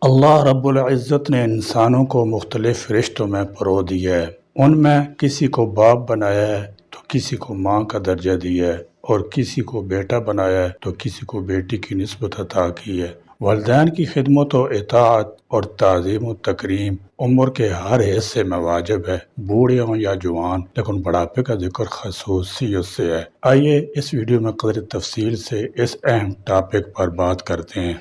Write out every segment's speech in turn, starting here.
اللہ رب العزت نے انسانوں کو مختلف رشتوں میں پرو دیا ہے۔ ان میں کسی کو باپ بنایا ہے تو کسی کو ماں کا درجہ دیا ہے، اور کسی کو بیٹا بنایا ہے تو کسی کو بیٹی کی نسبت عطا کی ہے۔ والدین کی خدمت و اطاعت اور تعظیم و تکریم عمر کے ہر حصے میں واجب ہے، بوڑھے ہوں یا جوان، لیکن بڑھاپے کا ذکر خصوصیت سے ہے۔ آئیے اس ویڈیو میں قدر تفصیل سے اس اہم ٹاپک پر بات کرتے ہیں۔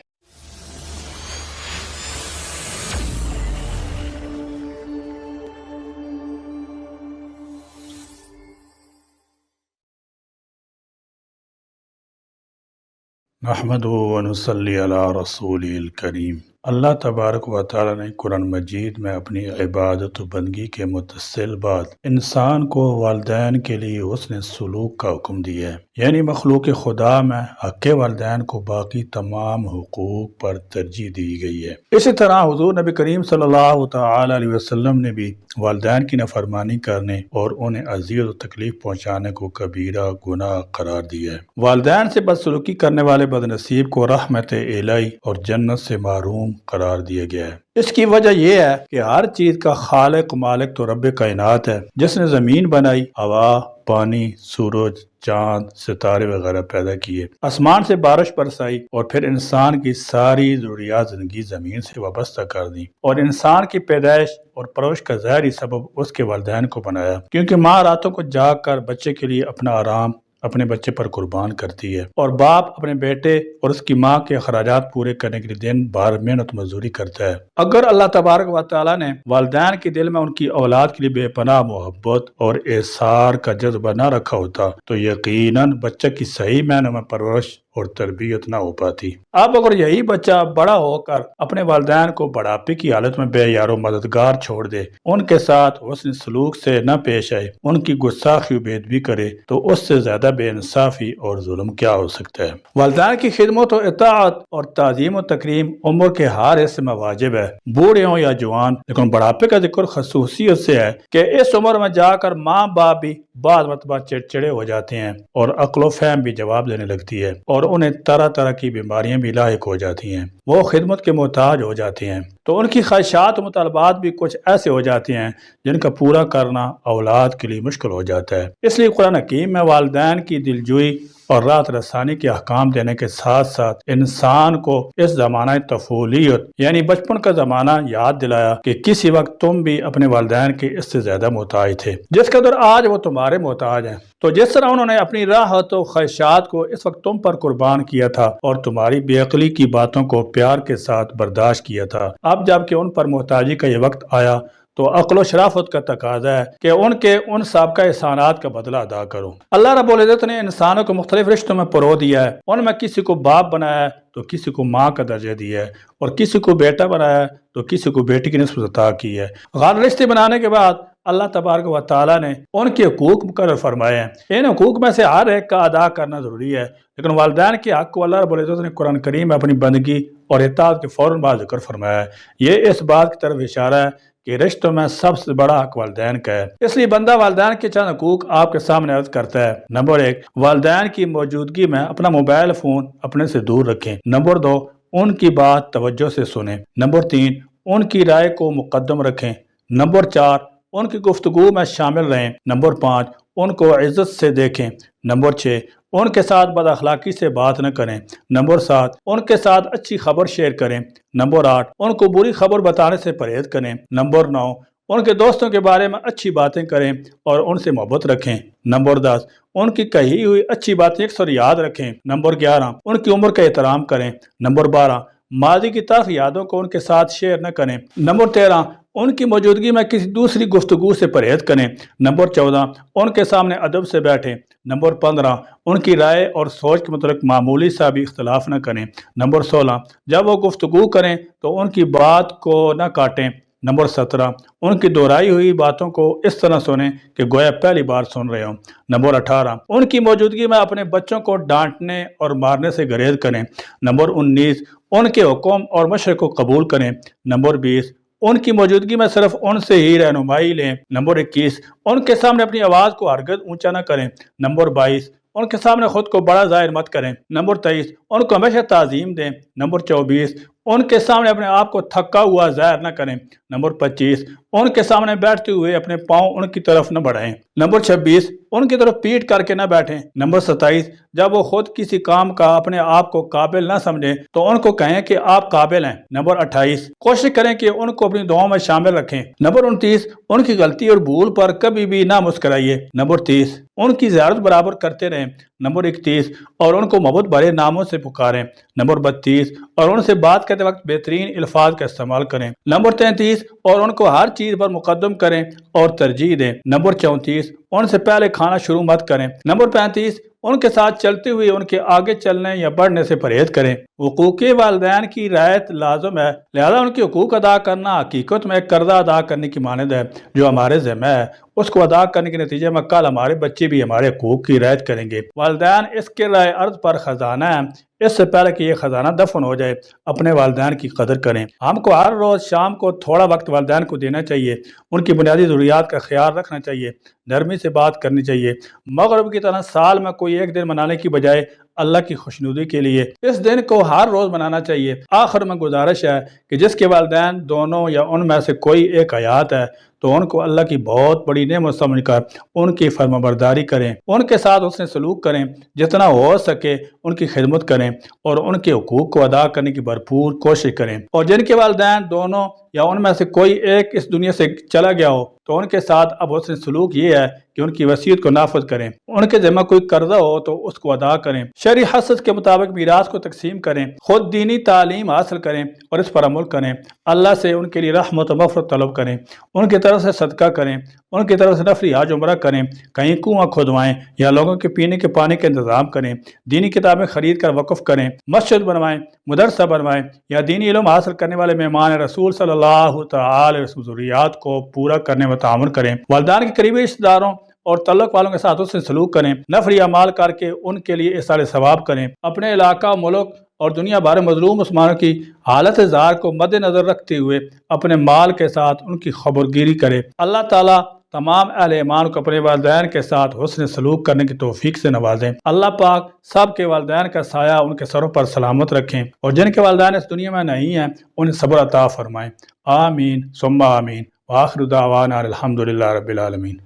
نحمدہ و نصلی علی رسول الکریم۔ اللہ تبارک و تعالی نے قرآن مجید میں اپنی عبادت و بندگی کے متصل بعد انسان کو والدین کے لیے حسن سلوک کا حکم دیا ہے، یعنی مخلوق خدا میں حق والدین کو باقی تمام حقوق پر ترجیح دی گئی ہے۔ اسی طرح حضور نبی کریم صلی اللہ تعالی علیہ وسلم نے بھی والدین کی نافرمانی کرنے اور انہیں اذیت و تکلیف پہنچانے کو کبیرہ گناہ قرار دیا ہے۔ والدین سے بدسلوکی کرنے والے بد نصیب کو رحمت الہی اور جنت سے محروم قرار دیا گیا ہے۔ اس کی وجہ یہ ہے کہ ہر چیز کا خالق مالک تو رب کائنات ہے، جس نے زمین بنائی، ہوا، پانی، سورج، چاند، ستارے وغیرہ پیدا کیے، آسمان سے بارش برسائی، اور پھر انسان کی ساری ضروریات زندگی زمین سے وابستہ کر دی، اور انسان کی پیدائش اور پرورش کا ظاہری سبب اس کے والدین کو بنایا، کیونکہ ماں راتوں کو جاگ کر بچے کے لیے اپنا آرام اپنے بچے پر قربان کرتی ہے، اور باپ اپنے بیٹے اور اس کی ماں کے اخراجات پورے کرنے کے لیے دن بھر محنت مزدوری کرتا ہے۔ اگر اللہ تبارک و تعالی نے والدین کے دل میں ان کی اولاد کے لیے بے پناہ محبت اور ایثار کا جذبہ نہ رکھا ہوتا تو یقیناً بچہ کی صحیح معنوں میں پرورش اور تربیت نہ ہو پاتی۔ اب اگر یہی بچہ بڑا ہو کر اپنے والدین کو بڑھاپے کی حالت میں بے یار و مددگار چھوڑ دے، ان کے ساتھ حسن سلوک سے نہ پیش آئے، ان کی گستاخی و بے ادبی کرے، تو اس سے زیادہ بے انصافی اور ظلم کیا ہو سکتا ہے۔ والدین کی خدمت و اطاعت اور تعظیم و تکریم عمر کے ہر حصے میں واجب ہے، بوڑھے ہوں یا جوان، لیکن بڑھاپے کا ذکر خصوصیت سے ہے کہ اس عمر میں جا کر ماں باپ بھی بعض مرتبہ چڑچڑے ہو جاتے ہیں، اور عقل و فہم بھی جواب دینے لگتی ہے، اور انہیں طرح طرح کی بیماریاں بھی لاحق ہو جاتی ہیں، وہ خدمت کے محتاج ہو جاتے ہیں، تو ان کی خواہشات و مطالبات بھی کچھ ایسے ہو جاتے ہیں جن کا پورا کرنا اولاد کے لیے مشکل ہو جاتا ہے۔ اس لیے قرآن حکیم میں والدین کی دلجوئی اور راحت رسانی کے احکام دینے کے ساتھ ساتھ انسان کو اس زمانہ طفولیت یعنی بچپن کا زمانہ یاد دلایا کہ کسی وقت تم بھی اپنے والدین کے اس سے زیادہ محتاج تھے جس قدر آج وہ تمہارے محتاج ہیں۔ تو جس طرح انہوں نے اپنی راحت و خواہشات کو اس وقت تم پر قربان کیا تھا اور تمہاری بے عقلی کی باتوں کو پیار کے ساتھ برداشت کیا تھا، اب جب کہ ان پر محتاجی کا یہ وقت آیا تو عقل و شرافت کا تقاضا ہے کہ ان سابقہ احسانات کا بدلہ ادا کرو۔ اللہ رب العزت نے انسانوں کو مختلف رشتوں میں پرو دیا ہے، ان میں کسی کو باپ بنایا ہے تو کسی کو ماں کا درجہ دیا ہے، اور کسی کو بیٹا بنایا ہے تو کسی کو بیٹی کی نسبت عطا کی ہے۔ غیر رشتے بنانے کے بعد اللہ تبارک و تعالیٰ نے ان کے حقوق مقرر فرمائے ہیں، ان حقوق میں سے ہر ایک کا ادا کرنا ضروری ہے، لیکن والدین کے حق کو اللہ رب العزت نے قرآن کریم میں اپنی بندگی اور اطاعت کے فوراً بعد ذکر فرمایا ہے۔ یہ اس بات کی طرف اشارہ ہے کہ رشتوں میں سب سے بڑا حق والدین کا ہے، اس لیے بندہ والدین کے چند حقوق آپ کے سامنے عرض کرتا ہے۔ نمبر 1، والدین کی موجودگی میں اپنا موبائل فون اپنے سے دور رکھیں۔ نمبر 2، ان کی بات توجہ سے سنیں۔ نمبر 3، ان کی رائے کو مقدم رکھیں۔ نمبر 4، ان کی گفتگو میں شامل رہیں۔ نمبر 5، ان کو عزت سے دیکھیں۔ نمبر 6، ان کے ساتھ بد اخلاقی سے بات نہ کریں۔ نمبر 7، ان کے ساتھ اچھی خبر شیئر کریں۔ نمبر 8، ان کو بری خبر بتانے سے پرہیز کریں۔ نمبر 9، ان کے دوستوں کے بارے میں اچھی باتیں کریں اور ان سے محبت رکھیں۔ نمبر 10، ان کی کہی ہوئی اچھی باتیں اکثر یاد رکھیں۔ نمبر 11، ان کی عمر کا احترام کریں۔ نمبر 12، ماضی کی تلخ یادوں کو ان کے ساتھ شیئر نہ کریں۔ نمبر 13، ان کی موجودگی میں کسی دوسری گفتگو سے پرہیز کریں۔ نمبر 14، ان کے سامنے ادب سے بیٹھیں۔ نمبر 15، ان کی رائے اور سوچ کے متعلق معمولی سا بھی اختلاف نہ کریں۔ نمبر 16، جب وہ گفتگو کریں تو ان کی بات کو نہ کاٹیں۔ نمبر 17، ان کی دہرائی ہوئی باتوں کو اس طرح سنیں کہ گویا پہلی بار سن رہے ہوں۔ نمبر 18، ان کی موجودگی میں اپنے بچوں کو ڈانٹنے اور مارنے سے گریز کریں۔ نمبر 19، ان کے حکم اور مشورے کو قبول کریں۔ نمبر 20، ان کی موجودگی میں صرف ان سے ہی رہنمائی لیں۔ نمبر 21، ان کے سامنے اپنی آواز کو ہرگز اونچا نہ کریں۔ نمبر 22، ان کے سامنے خود کو بڑا ظاہر مت کریں۔ نمبر 23، ان کو ہمیشہ تعظیم دیں۔ نمبر 24، ان کے سامنے اپنے آپ کو تھکا ہوا ظاہر نہ کریں۔ نمبر 25، ان کے سامنے بیٹھتے ہوئے اپنے پاؤں ان کی طرف نہ بڑھائیں۔ نمبر 26، ان کی طرف پیٹ کر کے نہ بیٹھیں۔ نمبر 27، جب وہ خود کسی کام کا اپنے آپ کو قابل نہ سمجھیں تو ان کو کہیں کہ آپ قابل ہیں۔ نمبر 28، کوشش کریں کہ ان کو اپنی دعاؤں میں شامل رکھیں۔ نمبر 29، ان کی غلطی اور بھول پر کبھی بھی نہ مسکرائیے۔ نمبر 30، ان کی زیارت برابر کرتے رہیں۔ نمبر 31، اور ان کو محبت بھرے ناموں سے پکاریں۔ نمبر 32، اور ان سے بات کرتے وقت بہترین الفاظ کا استعمال کریں۔ نمبر 33، اور ان کو ہر چیز پر مقدم کریں اور ترجیح دیں۔ نمبر 34، ان سے پہلے کھانا شروع مت کریں۔ نمبر 35، ان کے ساتھ چلتے ہوئے ان کے آگے چلنے یا بڑھنے سے پرہیز کریں۔ حقوق والدین کی رعایت لازم ہے، لہذا ان کے حقوق ادا کرنا حقیقت میں ایک قرضہ ادا کرنے کی مانند ہے جو ہمارے ذمہ ہے۔ اس کو ادا کرنے کے نتیجے میں کل ہمارے بچے بھی ہمارے حقوق کی رعایت کریں گے۔ والدین اس کے رائے ارض پر خزانہ ہے، اس سے پہلے کہ یہ خزانہ دفن ہو جائے اپنے والدین کی قدر کریں۔ ہم کو ہر روز شام کو تھوڑا وقت والدین کو دینا چاہیے، ان کی بنیادی ضروریات کا خیال رکھنا چاہیے، نرمی سے بات کرنی چاہیے۔ مغرب کی طرح سال میں کوئی ایک دن منانے کی بجائے اللہ کی خوشنودی کے لیے اس دن کو ہر روز منانا چاہیے۔ آخر میں گزارش ہے کہ جس کے والدین دونوں یا ان میں سے کوئی ایک حیات ہے تو ان کو اللہ کی بہت بڑی نعمت سمجھ کر ان کی فرمانبرداری کریں، ان کے ساتھ حسن سلوک کریں، جتنا ہو سکے ان کی خدمت کریں اور ان کے حقوق کو ادا کرنے کی بھرپور کوشش کریں۔ اور جن کے والدین دونوں یا ان میں سے کوئی ایک اس دنیا سے چلا گیا ہو تو ان کے ساتھ اب حسن سلوک یہ ہے کہ ان کی وصیت کو نافذ کریں، ان کے ذمہ کوئی قرضہ ہو تو اس کو ادا کریں، شرعی حسد کے مطابق میراث کو تقسیم کریں، خود دینی تعلیم حاصل کریں اور اس پر عمل کریں، اللہ سے ان کے لیے رحمت و مغفرت طلب کریں، ان کی طرف سے صدقہ کریں، ان کی طرف سے نفلی حج عمرہ کریں، کہیں کنواں کھودوائیں یا لوگوں کے پینے کے پانی کا انتظام کریں، دینی کتابیں خرید کر وقف کریں، مسجد بنوائیں، مدرسہ بنوائیں یا دینی علم حاصل کرنے والے مہمان رسول صلی اللہ تعالی وسلم ضروریات کو پورا کرنے میں تعاون کریں، والدین کے قریبی رشتہ داروں اور تعلق والوں کے ساتھ اس سے سلوک کریں، نفلی اعمال کر کے ان کے لیے احسان ثواب کریں، اپنے علاقہ، ملک اور دنیا بھر مظلوم مسلمانوں کی حالت زار کو مد نظر رکھتے ہوئے اپنے مال کے ساتھ ان کی خبرگیری کرے۔ اللہ تعالیٰ تمام اہل ایمان کو اپنے والدین کے ساتھ حسن سلوک کرنے کی توفیق سے نوازیں۔ اللہ پاک سب کے والدین کا سایہ ان کے سروں پر سلامت رکھیں اور جن کے والدین اس دنیا میں نہیں ہیں انہیں صبر عطا فرمائیں۔ آمین ثم آمین۔ وآخر دعوانا الحمدللہ رب العالمین۔